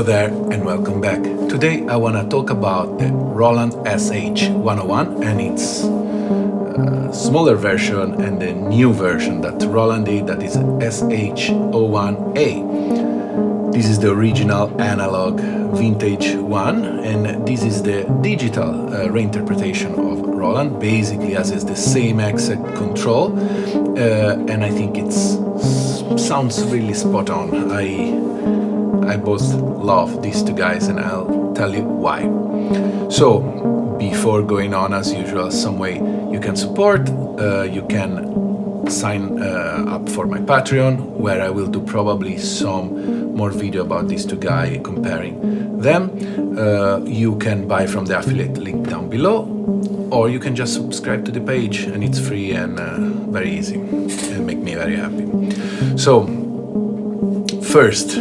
there and welcome back. Today I want to talk about the Roland SH101 and its smaller version and the new version that Roland did, that is SH01a. This is the original analog vintage one, and this is the digital reinterpretation of Roland. Basically as is the same exact control, and I think it sounds really spot on. I both love these two guys and I'll tell you why. So before going on, as usual, some way you can support. You can sign up for my Patreon, where I will do probably some more video about these two guys, comparing them. You can buy from the affiliate link down below, or you can just subscribe to the page, and it's free and very easy and make me very happy. So first,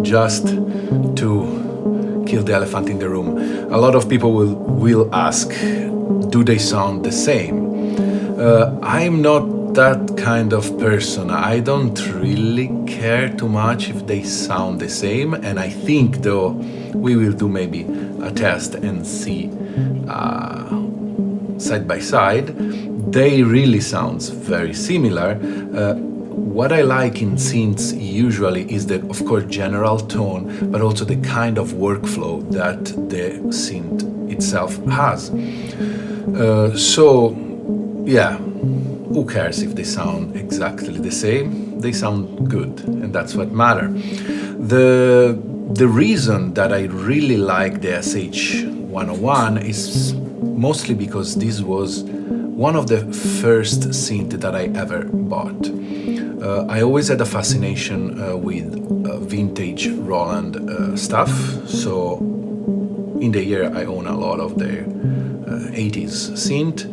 just to kill the elephant in the room, a lot of people will ask, do they sound the same? I'm not that kind of person. I don't really care too much if they sound the same, and I think though we will do maybe a test and see side by side, they really sounds very similar. What I like in synths usually is the, of course, general tone, but also the kind of workflow that the synth itself has. So, yeah, who cares if they sound exactly the same? They sound good, and that's what matters. The reason that I really like the SH101 is mostly because this was one of the first synth that I ever bought. I always had a fascination with vintage Roland stuff, so in the year I own a lot of their 80s synth.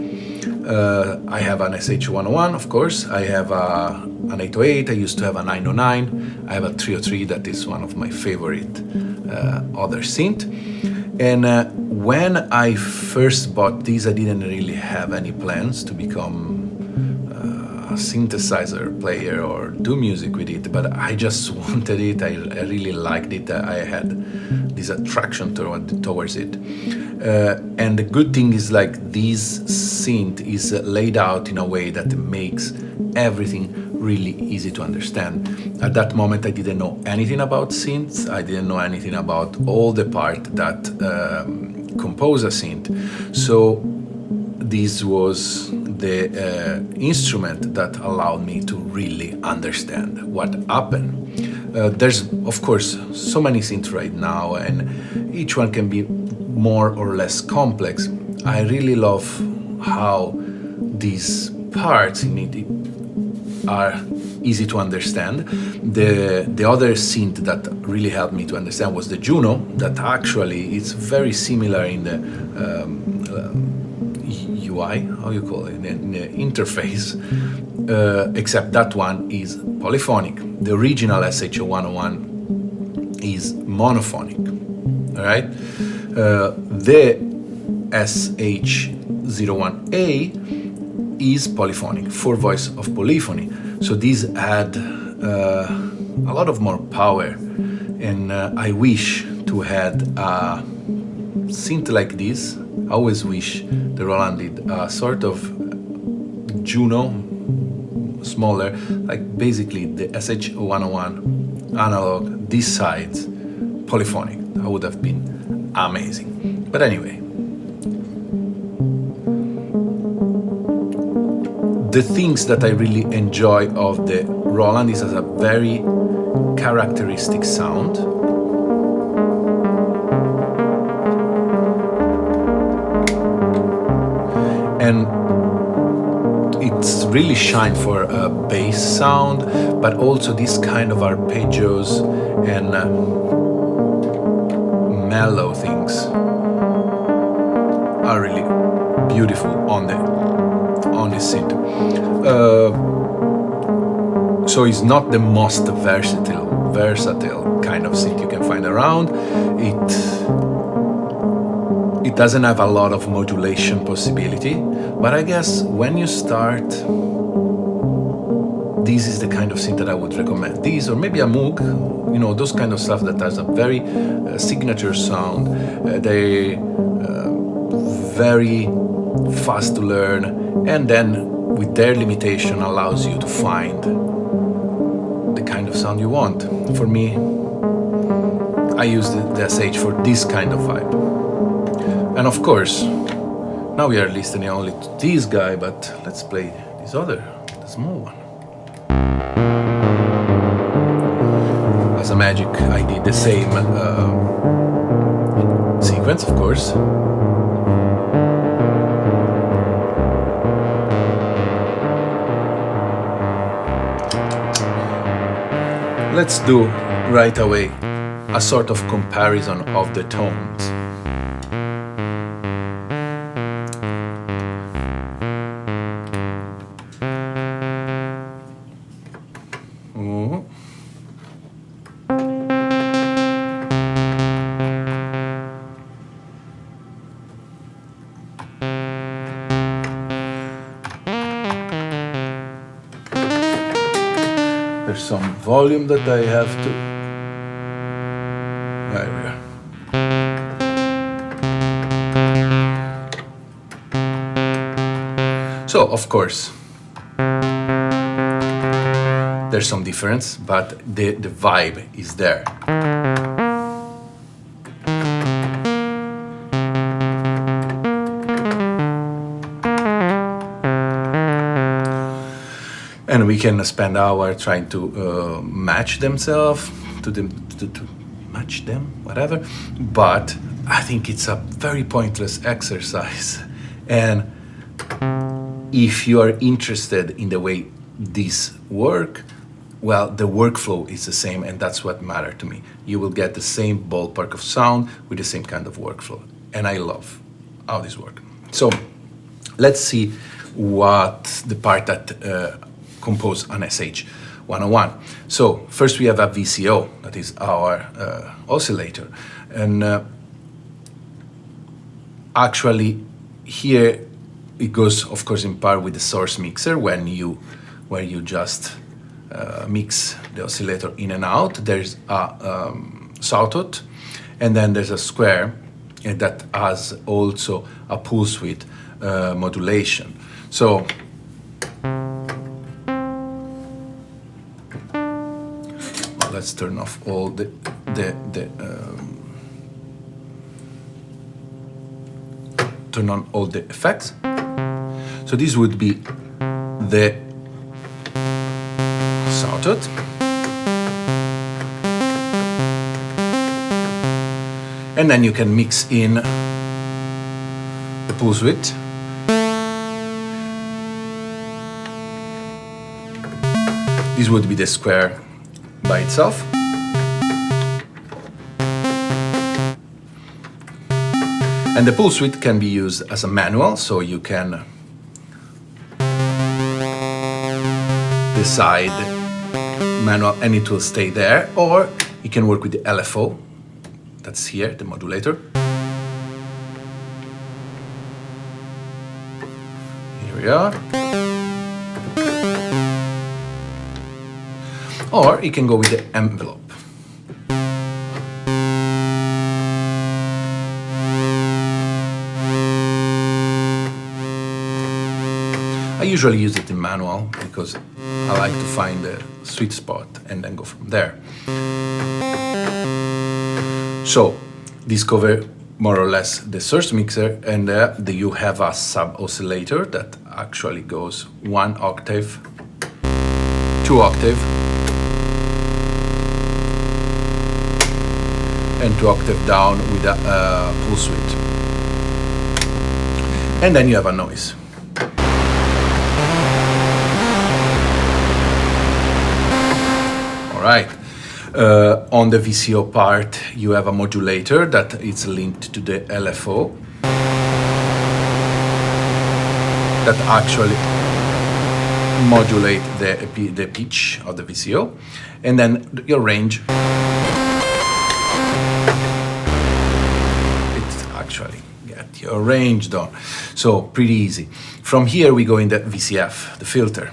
I have an SH101, of course, I have an 808, I used to have a 909, I have a 303 that is one of my favorite other synth. And when I first bought these, I didn't really have any plans to become a synthesizer player or do music with it, but I just wanted it. I really liked it. I had this attraction towards it. And the good thing is, like, this synth is laid out in a way that makes everything really easy to understand. At that moment I didn't know anything about synths. I didn't know anything about all the part that compose a synth. So this was the instrument that allowed me to really understand what happened. There's, of course, so many synths right now, and each one can be more or less complex. I really love how these parts in it are easy to understand. The other synth that really helped me to understand was the Juno, that actually is very similar in the UI, how you call it, in the interface, except that one is polyphonic. The original SH101 is monophonic, all right? The SH01a is polyphonic, 4-voice of polyphony. So these add a lot of more power, and I wish to had a synth like this. I always wish the Roland did a sort of Juno, smaller, like basically the SH101 analog, this side polyphonic. That would have been amazing. But anyway, the things that I really enjoy of the Roland is as a very characteristic sound. And it's really shine for a bass sound, but also this kind of arpeggios and mellow things are really beautiful on this synth. So it's not the most versatile kind of synth you can find around. It doesn't have a lot of modulation possibility, but I guess when you start this is the kind of synth that I would recommend. These, or maybe a Moog, you know, those kind of stuff that has a very signature sound. They very fast to learn, and then with their limitation allows you to find the kind of sound you want. For me, I use the SH for this kind of vibe. And of course, now we are listening only to this guy, but let's play this other, the small one. As a magic, I did the same sequence, of course. Let's do right away a sort of comparison of the tones. There's some volume that I have to... There we are. So, of course, there's some difference, but the vibe is there. And we can spend hours trying to match themselves, to match them, whatever. But I think it's a very pointless exercise. And if you are interested in the way these work, well, the workflow is the same, and that's what matters to me. You will get the same ballpark of sound with the same kind of workflow. And I love how this works. So let's see what the part that compose an SH101. So first we have a VCO, that is our oscillator, and actually here it goes, of course, in part with the source mixer where you just mix the oscillator in and out. There's a sawtooth, and then there's a square that has also a pulse width modulation. So let's turn off all turn on all the effects. So this would be the sawtooth. And then you can mix in the pulse width. This would be the square by itself. And the pulse width can be used as a manual, so you can decide manual and it will stay there, or you can work with the LFO, that's here, the modulator. Here we are. Or you can go with the envelope. I usually use it in manual because I like to find the sweet spot and then go from there. So this covers more or less the source mixer, and you have a sub oscillator that actually goes 1 octave, 2 octave, and 2 octave down with a pulse width. And then you have a noise. All right. On the VCO part, you have a modulator that is linked to the LFO that actually modulate the pitch of the VCO, and then your range. Actually get your range done. So pretty easy. From here we go in the VCF, the filter.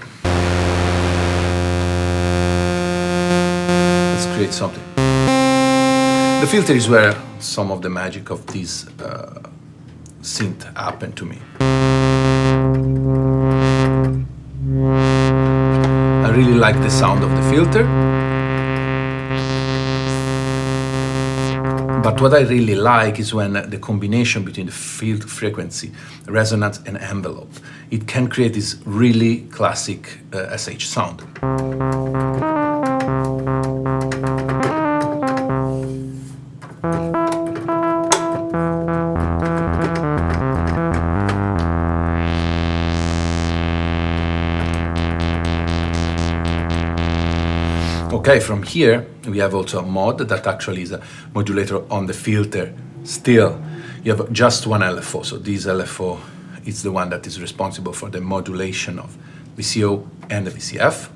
Let's create something. The filter is where some of the magic of this synth happened to me. I really like the sound of the filter. But what I really like is when the combination between the field frequency, resonance, and envelope, it can create this really classic SH sound. Okay, from here we have also a mod that actually is a modulator on the filter. Still, you have just one LFO, so this LFO is the one that is responsible for the modulation of VCO and the VCF.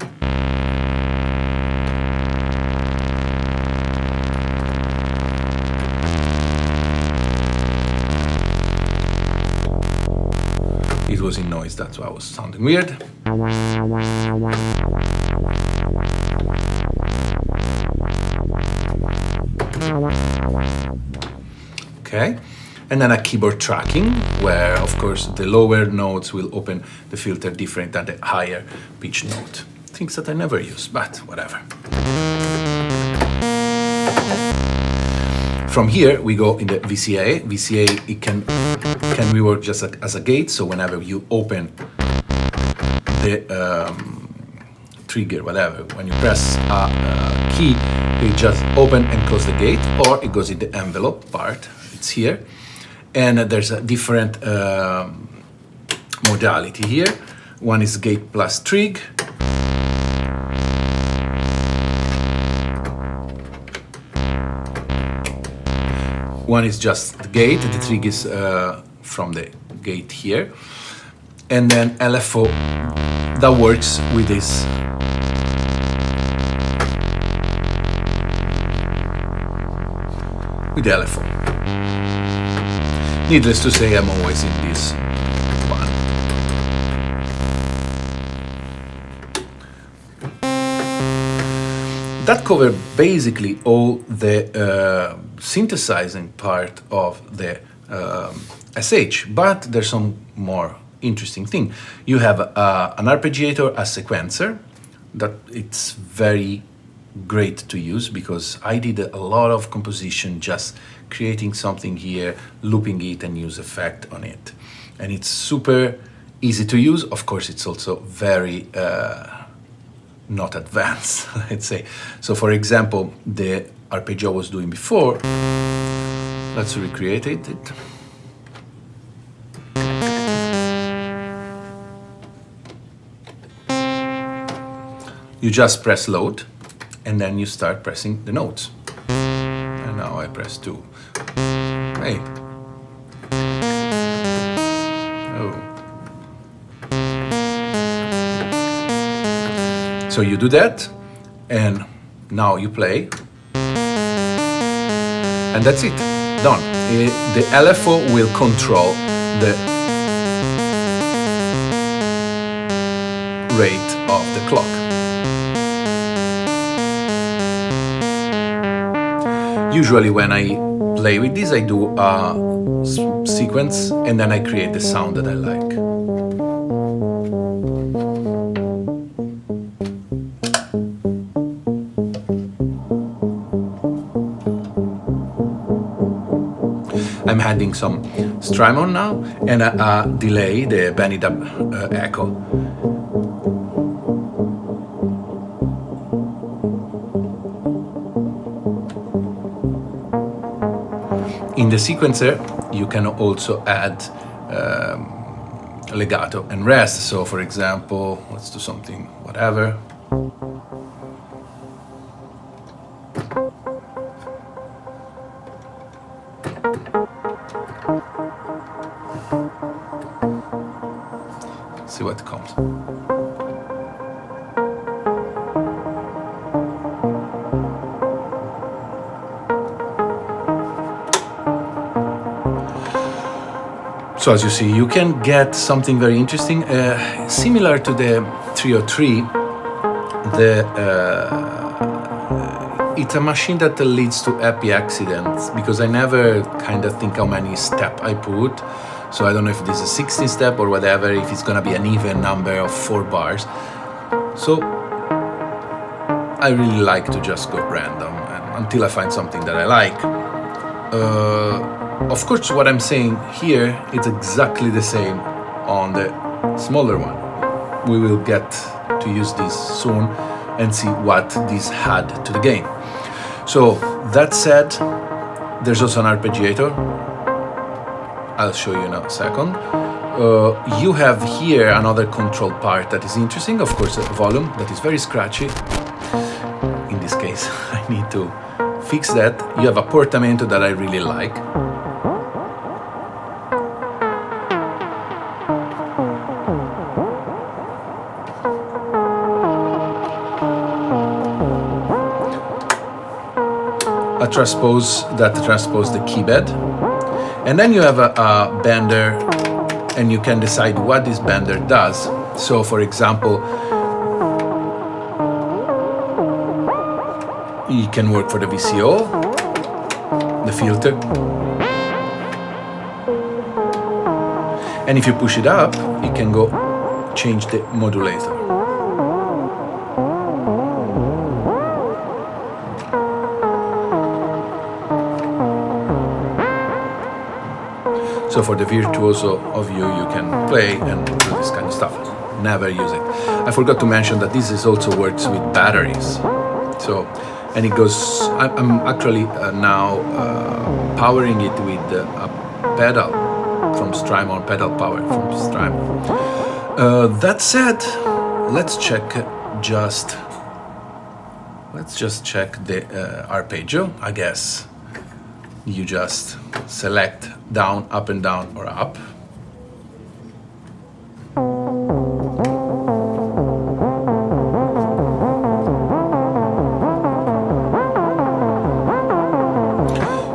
It was in noise, that's why I was sounding weird. Okay, and then a keyboard tracking, where of course the lower notes will open the filter different than the higher pitch note. Things that I never use, but whatever. From here we go in the VCA. VCA, it can we work just as a gate, so whenever you open the trigger, whatever, when you press a key, it just open and close the gate, or it goes in the envelope part. It's here, and there's a different modality here. One is gate plus trig. One is just the gate, the trig is from the gate here, and then LFO that works with this. With the LFO. Needless to say, I'm always in this one. That covers basically all the synthesizing part of the SH, but there's some more interesting thing. You have an arpeggiator, a sequencer, that it's very great to use, because I did a lot of composition just creating something here, looping it, and use effect on it. And it's super easy to use. Of course, it's also very not advanced, let's say. So for example, the arpeggio I was doing before, let's recreate it. You just press load, and then you start pressing the notes. And now I press 2. Hey. Oh. So you do that, and now you play. And that's it, done. The LFO will control the rate of the clock. Usually when I play with this, I do a sequence and then I create the sound that I like. I'm adding some Strymon now and a delay, the Benny Dub echo. In the sequencer, you can also add legato and rest. So for example, let's do something, whatever. See what comes. So as you see, you can get something very interesting, similar to the 303. it's a machine that leads to happy accidents because I never kind of think how many steps I put. So I don't know if this is 16 step or whatever, if it's gonna be an even number of 4 bars. So I really like to just go random until I find something that I like. Of course, what I'm saying here is exactly the same on the smaller one. We will get to use this soon and see what this had to the game. So that said, there's also an arpeggiator. I'll show you in a second. You have here another control part that is interesting, of course, a volume that is very scratchy. In this case, I need to fix that. You have a portamento that I really like. A transpose that transposes the key bed. And then you have a bender, and you can decide what this bender does. So for example, you can work for the VCO, the filter. And if you push it up, you can go change the modulator. So for the virtuoso of you, you can play and do this kind of stuff. Never use it. I forgot to mention that this is also works with batteries. So, and it goes, I'm actually now powering it with a pedal from Strymon, pedal power from Strymon. That said, let's just check the arpeggio, I guess. You just select down, up and down, or up.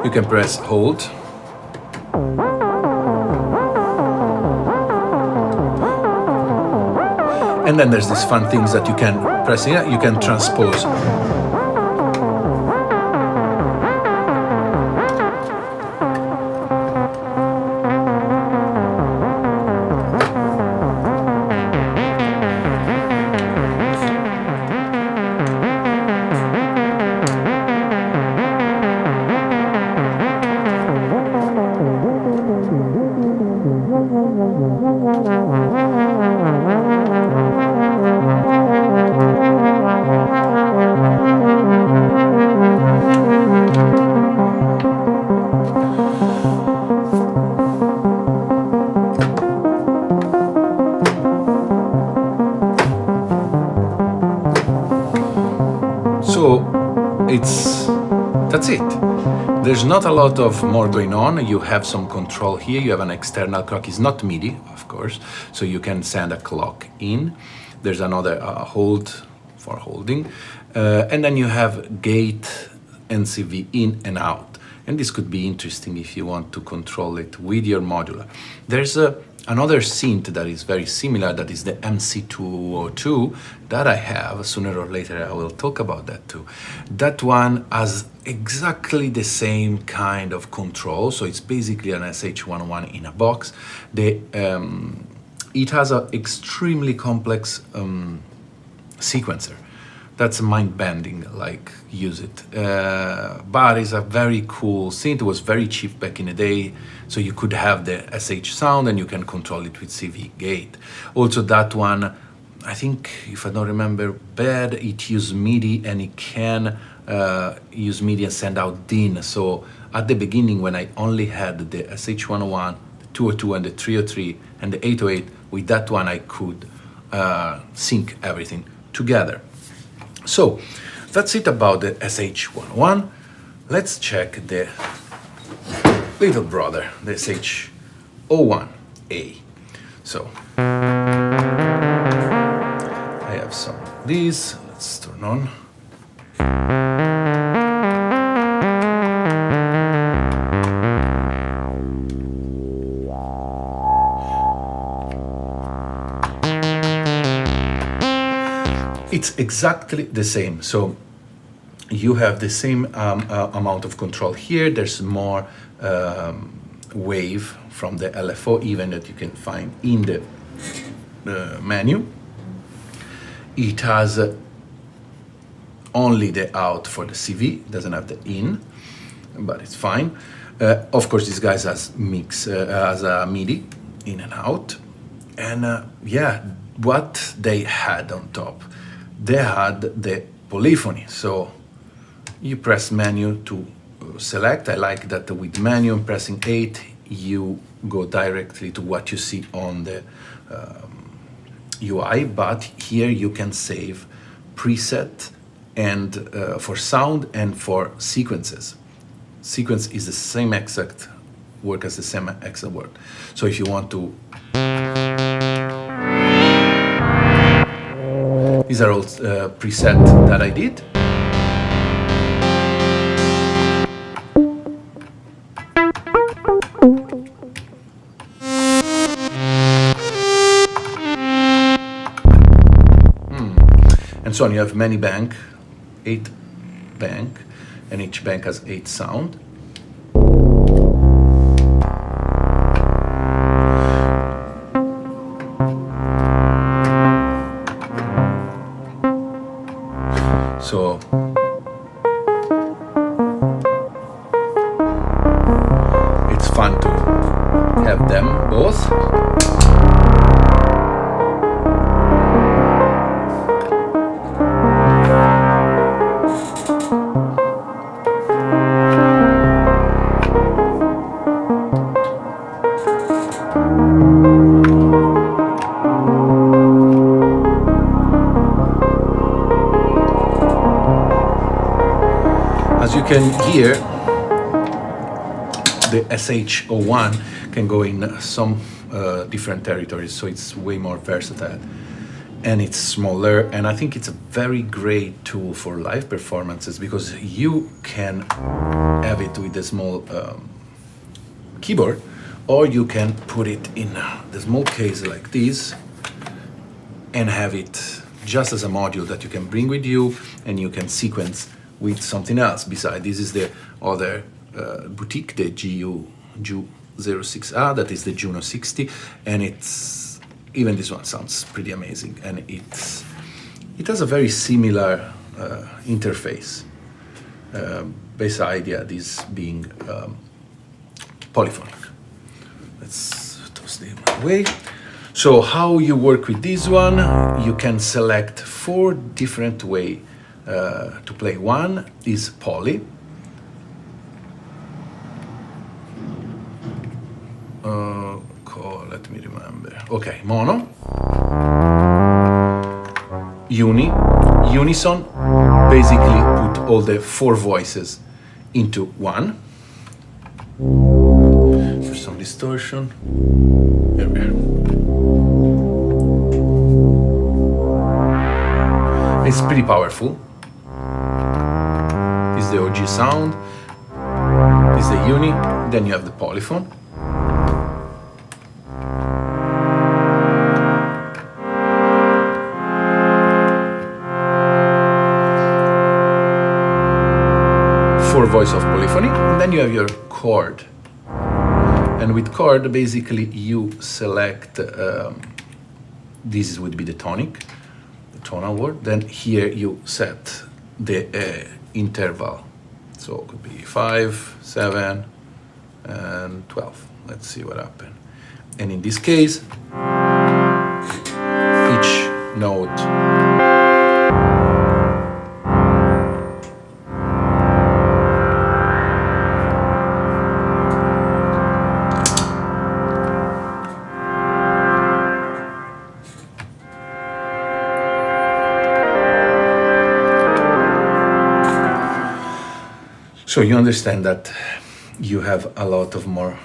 You can press hold. And then there's these fun things that you can press here, you can transpose. That's it. There's not a lot of more going on. You have some control here. You have an external clock. It's not MIDI, of course, so you can send a clock in. There's another hold for holding. And then you have gate NCV in and out. And this could be interesting if you want to control it with your modular. There's another synth that is very similar, that is the MC202 that I have. Sooner or later I will talk about that too. That one has exactly the same kind of control, so it's basically an SH101 in a box. It has an extremely complex sequencer. That's mind-bending, like, use it. But it's a very cool synth. It was very cheap back in the day, so you could have the SH sound and you can control it with CV gate. Also that one, I think, if I don't remember bad, it used MIDI and it can use MIDI and send out DIN. So at the beginning, when I only had the SH101, the 202 and the 303 and the 808, with that one I could sync everything together. So that's it about the SH101. Let's check the little brother, the SH01a. So I have some of these. Let's turn on. It's exactly the same. So you have the same amount of control here. There's more wave from the LFO even that you can find in the menu. It has only the out for the CV, doesn't have the in, but it's fine. Of course, this guy has mix, has a MIDI in and out. And yeah, what they had on top, they had the polyphony. So you press menu to select. I like that with menu and pressing 8, you go directly to what you see on the UI, but here you can save preset and for sound and for sequences. Sequence is the same exact work as the same exact word. So if you want to, these are all preset that I did. And so on, you have many bank, 8 bank, and each bank has 8 sound. So it's fun to have them both. As you can hear, the SH-01 can go in some different territories, so it's way more versatile and it's smaller, and I think it's a very great tool for live performances because you can have it with a small keyboard, or you can put it in the small case like this and have it just as a module that you can bring with you and you can sequence with something else beside. This is the other boutique, the GU06A, that is the Juno 60, and it's, even this one sounds pretty amazing, and it has a very similar interface, beside this being polyphonic. Let's toss them away. So how you work with this one, you can select 4 different ways to play. One is poly. Let me remember. Okay, mono. Unison. Basically put all the 4 voices into one. For some distortion. Here we are. It's pretty powerful. This is the OG sound. This is the uni. Then you have the polyphone. For voice of polyphony, and then you have your chord. And with chord, basically you select, this would be the tonic, the tonal word. Then here you set the interval. So it could be 5, 7, and 12. Let's see what happens. And in this case, each note so you understand that you have a lot of more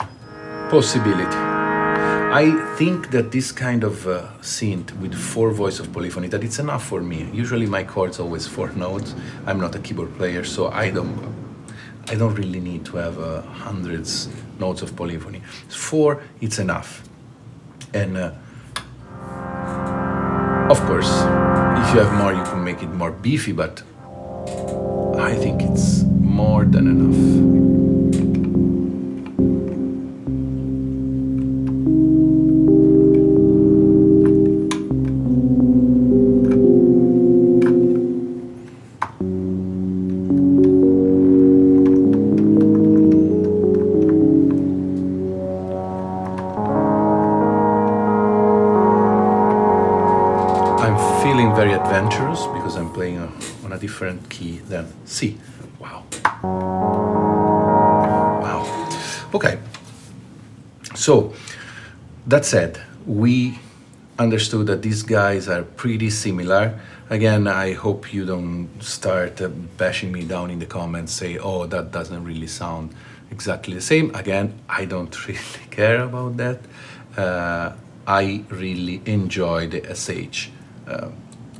possibility. I think that this kind of synth with 4 voice of polyphony, that it's enough for me. Usually my chord's always 4 notes. I'm not a keyboard player, so I don't really need to have hundreds notes of polyphony. 4, it's enough. And of course, if you have more, you can make it more beefy, but I think it's more than enough. Very adventurous because I'm playing on a different key than C. Wow. Wow. Okay. So, that said, we understood that these guys are pretty similar. Again, I hope you don't start bashing me down in the comments, say, oh, that doesn't really sound exactly the same. Again, I don't really care about that. I really enjoy the SH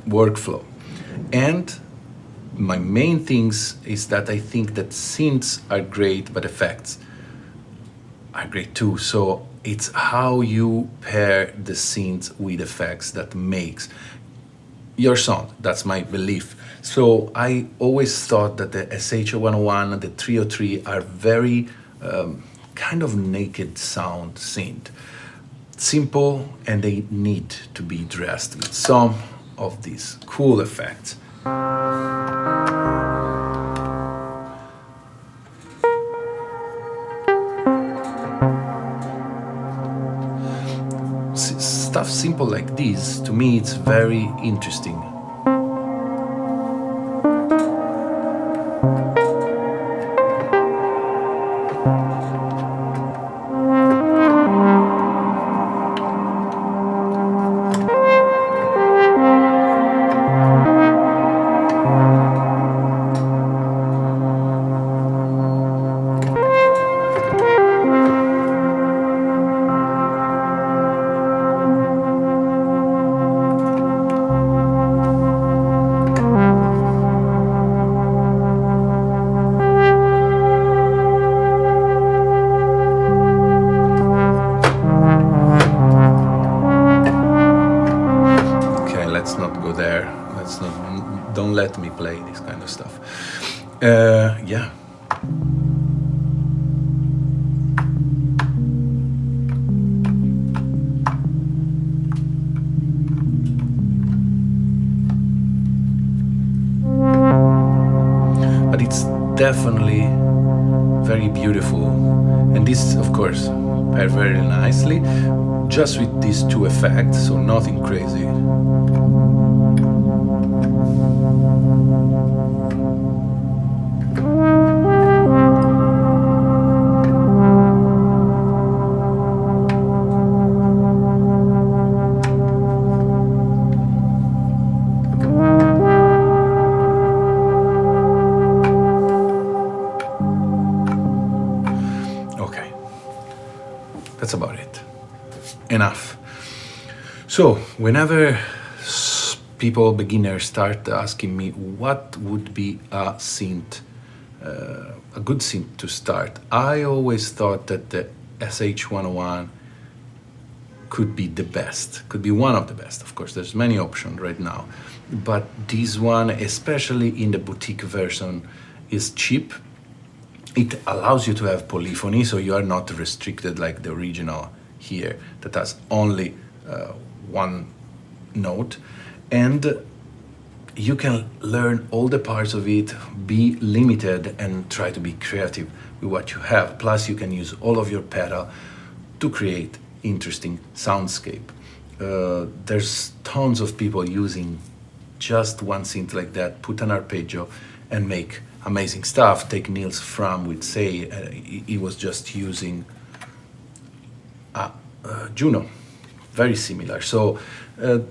workflow, and my main things is that I think that synths are great, but effects are great too. So it's how you pair the synths with effects that makes your song. That's my belief. So I always thought that the SH101 and the 303 are very kind of naked sound synth, simple, and they need to be dressed with some of these cool effects. Stuff simple like this, to me, it's very interesting. Don't let me play this kind of stuff. Yeah. But it's definitely very beautiful, and this, of course, paired very nicely, just with these two effects, so nothing crazy. That's about it. Enough. So, whenever people, beginners, start asking me what would be a synth, a good synth to start, I always thought that the SH101 could be the best, could be one of the best. Of course, there's many options right now, but this one, especially in the boutique version, is cheap. It allows you to have polyphony, so you are not restricted like the original here that has only one note, and you can learn all the parts of it, be limited, and try to be creative with what you have. Plus, you can use all of your pedal to create interesting soundscape. There's tons of people using just one synth like that, put an arpeggio, and make amazing stuff. Take Niels Fram would say he was just using Juno, very similar. So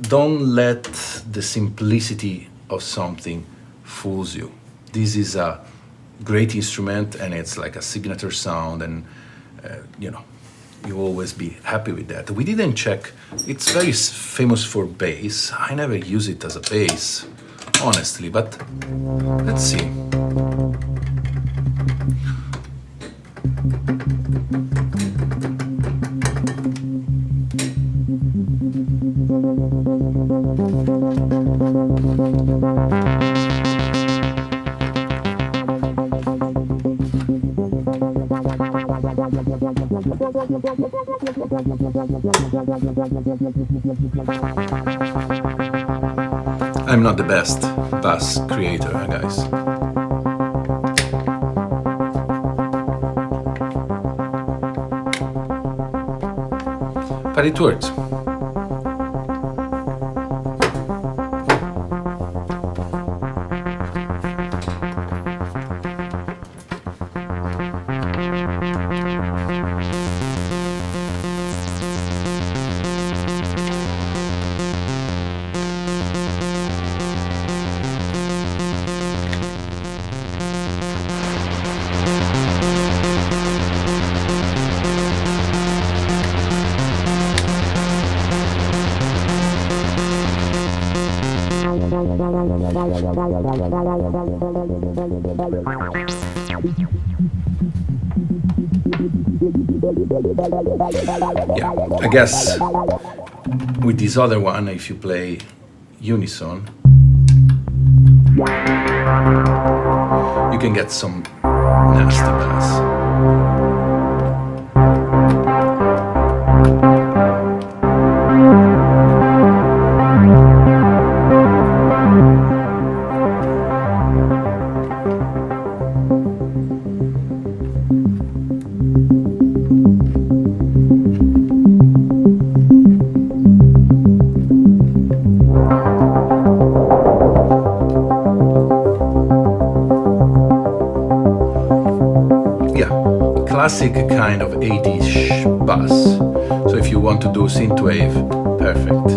don't let the simplicity of something fools you. This is a great instrument, and it's like a signature sound, and you know, you'll always be happy with that. We didn't check, it's very famous for bass. I never use it as a bass, honestly, but let's see. I'm not the best bass creator, guys. But it works. Yeah, I guess with this other one, if you play unison, you can get some nasty bass. Classic kind of 80s bass. So if you want to do synthwave, perfect.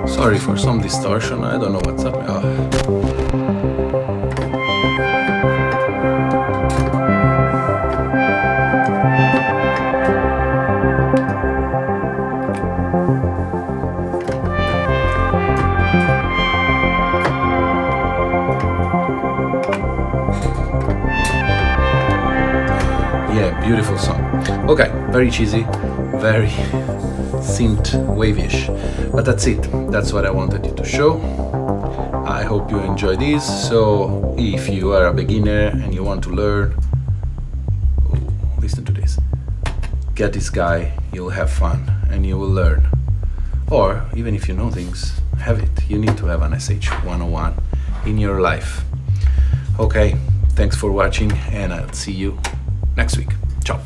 Sorry for some distortion, I don't know what's up. Yeah, beautiful song. Okay, very cheesy, very synth wave-ish, but that's it. That's what I wanted you to show. I hope you enjoy this. So if you are a beginner and you want to learn, listen to this. Get this guy, you'll have fun and you will learn. Or even if you know things, have it. You need to have an SH101 in your life. Okay, thanks for watching and I'll see you next week. Ciao.